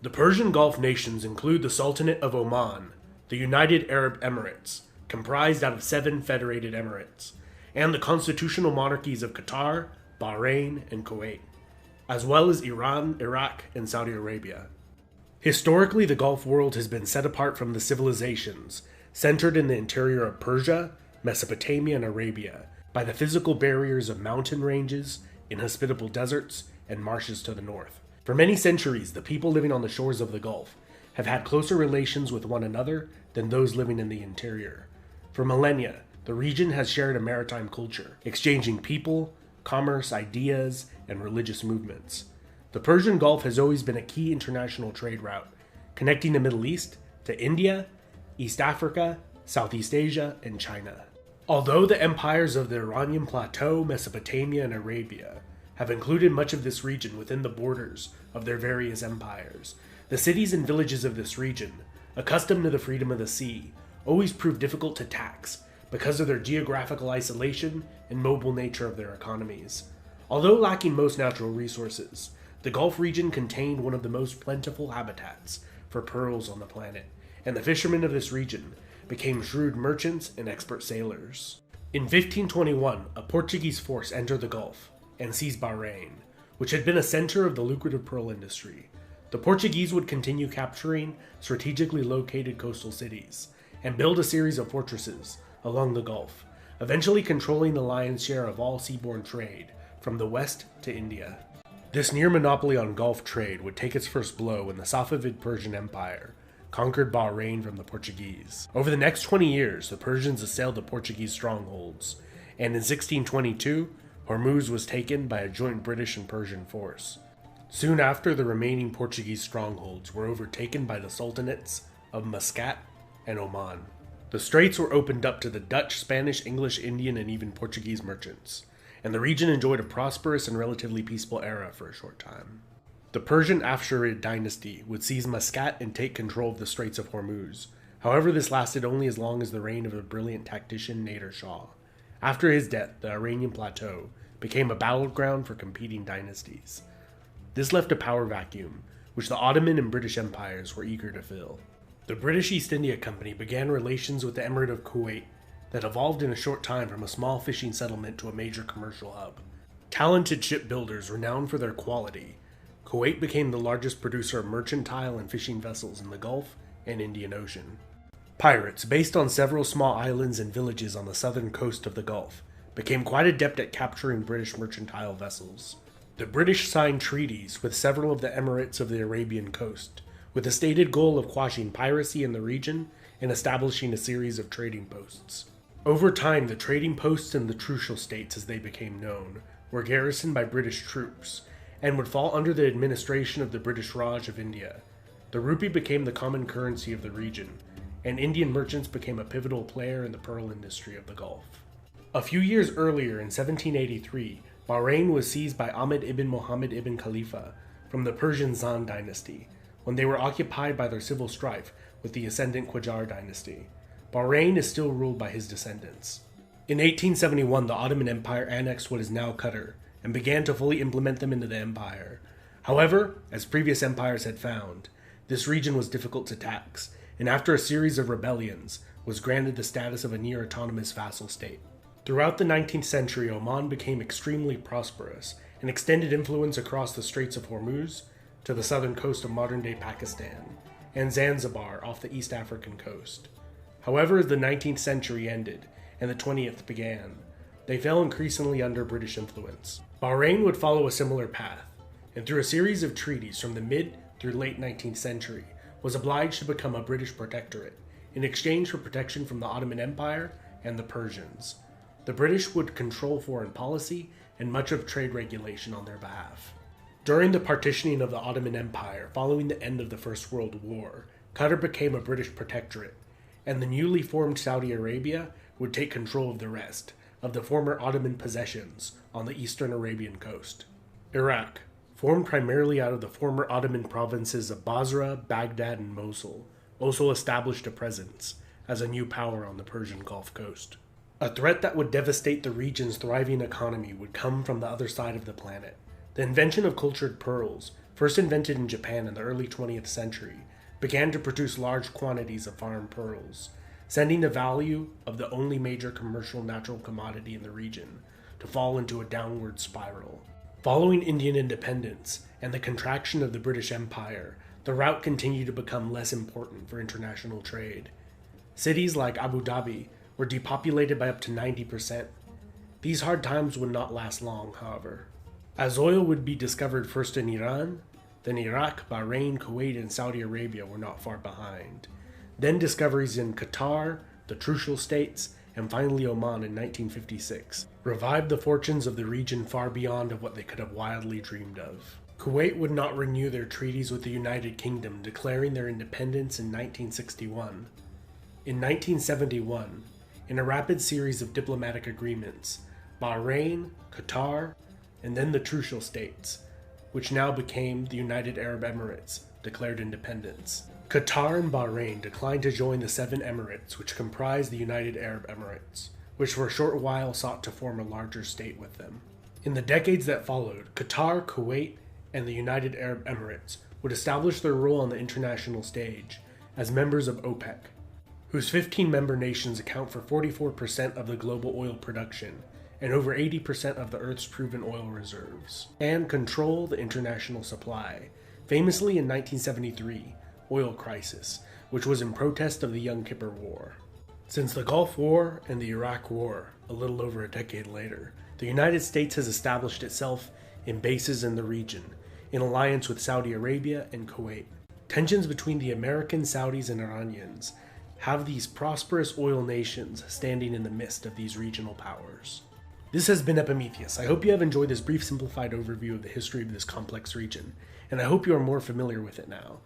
The Persian Gulf nations include the Sultanate of Oman, the United Arab Emirates, comprised out of 7 federated emirates, and the constitutional monarchies of Qatar, Bahrain, and Kuwait, as well as Iran, Iraq, and Saudi Arabia. Historically, the Gulf world has been set apart from the civilizations centered in the interior of Persia, Mesopotamia, and Arabia by the physical barriers of mountain ranges, inhospitable deserts, and marshes to the north. For many centuries, the people living on the shores of the Gulf have had closer relations with one another than those living in the interior. For millennia, the region has shared a maritime culture, exchanging people, commerce, ideas, and religious movements. The Persian Gulf has always been a key international trade route, connecting the Middle East to India, East Africa, Southeast Asia, and China. Although the empires of the Iranian Plateau, Mesopotamia, and Arabia have included much of this region within the borders of their various empires, the cities and villages of this region, accustomed to the freedom of the sea, always prove difficult to tax because of their geographical isolation and mobile nature of their economies. Although lacking most natural resources, the Gulf region contained one of the most plentiful habitats for pearls on the planet, and the fishermen of this region became shrewd merchants and expert sailors. In 1521, a Portuguese force entered the Gulf and seized Bharain, which had been a center of the lucrative pearl industry. The Portuguese would continue capturing strategically located coastal cities and build a series of fortresses along the Gulf, eventually controlling the lion's share of all seaborne trade from the west to India. This near monopoly on Gulf trade would take its first blow when the Safavid Persian Empire conquered Bahrain from the Portuguese. Over the next 20 years, the Persians assailed the Portuguese strongholds, and in 1622, Hormuz was taken by a joint British and Persian force. Soon after, the remaining Portuguese strongholds were overtaken by the sultanates of Muscat and Oman. The straits were opened up to the Dutch, Spanish, English, Indian, and even Portuguese merchants, and the region enjoyed a prosperous and relatively peaceful era for a short time. The Persian Afsharid dynasty would seize Muscat and take control of the Straits of Hormuz. However, this lasted only as long as the reign of the brilliant tactician Nader Shah. After his death, the Iranian plateau became a battleground for competing dynasties. This left a power vacuum, which the Ottoman and British empires were eager to fill. The British East India Company began relations with the Emirate of Kuwait that evolved in a short time from a small fishing settlement to a major commercial hub. Talented shipbuilders renowned for their quality, Kuwait became the largest producer of mercantile and fishing vessels in the Gulf and Indian Ocean. Pirates, based on several small islands and villages on the southern coast of the Gulf, became quite adept at capturing British mercantile vessels. The British signed treaties with several of the emirates of the Arabian coast, with the stated goal of quashing piracy in the region and establishing a series of trading posts. Over time, the trading posts and the trucial states, as they became known, were garrisoned by British troops, and would fall under the administration of the British Raj of India. The rupee became the common currency of the region, and Indian merchants became a pivotal player in the pearl industry of the Gulf. A few years earlier, in 1783, Bahrain was seized by Ahmed ibn Muhammad ibn Khalifa from the Persian Zand dynasty, when they were occupied by their civil strife with the ascendant Qajar dynasty. Bahrain is still ruled by his descendants. In 1871, the Ottoman Empire annexed what is now Qatar, and began to fully implement them into the empire. However, as previous empires had found, this region was difficult to tax, and after a series of rebellions, was granted the status of a near-autonomous vassal state. Throughout the 19th century, Oman became extremely prosperous, and extended influence across the Straits of Hormuz to the southern coast of modern-day Pakistan, and Zanzibar off the East African coast. However, as the 19th century ended, and the 20th began, they fell increasingly under British influence. Bahrain would follow a similar path, and through a series of treaties from the mid through late 19th century, was obliged to become a British protectorate, in exchange for protection from the Ottoman Empire and the Persians. The British would control foreign policy and much of trade regulation on their behalf. During the partitioning of the Ottoman Empire following the end of the First World War, Qatar became a British protectorate, and the newly formed Saudi Arabia would take control of the rest of the former Ottoman possessions on the eastern Arabian coast. Iraq, formed primarily out of the former Ottoman provinces of Basra, Baghdad, and Mosul, also established a presence as a new power on the Persian Gulf Coast. A threat that would devastate the region's thriving economy would come from the other side of the planet. The invention of cultured pearls first invented in Japan in the early 20th century, began to produce large quantities of foreign pearls, sending the value of the only major commercial natural commodity in the region to fall into a downward spiral. Following Indian independence and the contraction of the British Empire, the route continued to become less important for international trade. Cities like Abu Dhabi were depopulated by up to 90%. These hard times would not last long, however. As oil would be discovered first in Iran, then Iraq, Bahrain, Kuwait, and Saudi Arabia were not far behind. Then discoveries in Qatar, the Trucial States, and finally Oman in 1956 revived the fortunes of the region far beyond of what they could have wildly dreamed of. Kuwait would not renew their treaties with the United Kingdom, declaring their independence in 1961. In 1971, in a rapid series of diplomatic agreements, Bahrain, Qatar, and then the Trucial States, which now became the United Arab Emirates, declared independence. Qatar and Bahrain declined to join the 7 Emirates, which comprised the United Arab Emirates, which for a short while sought to form a larger state with them. In the decades that followed, Qatar, Kuwait, and the United Arab Emirates would establish their role on the international stage as members of OPEC, whose 15 member nations account for 44% of the global oil production and over 80% of the Earth's proven oil reserves, and control the international supply. Famously in 1973, oil crisis, which was in protest of the Yom Kippur War. Since the Gulf War and the Iraq War, a little over a decade later, the United States has established itself in bases in the region, in alliance with Saudi Arabia and Kuwait. Tensions between the Americans, Saudis, and Iranians have these prosperous oil nations standing in the midst of these regional powers. This has been Epimetheus. I hope you have enjoyed this brief simplified overview of the history of this complex region, and I hope you are more familiar with it now.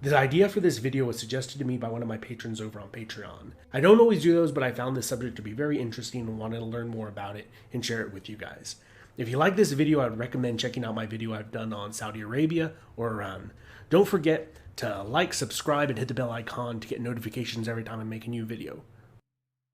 The idea for this video was suggested to me by one of my patrons over on Patreon. I don't always do those, but I found this subject to be very interesting and wanted to learn more about it and share it with you guys. If you like this video, I would recommend checking out my video I've done on Saudi Arabia or Iran. Don't forget to like, subscribe, and hit the bell icon to get notifications every time I make a new video.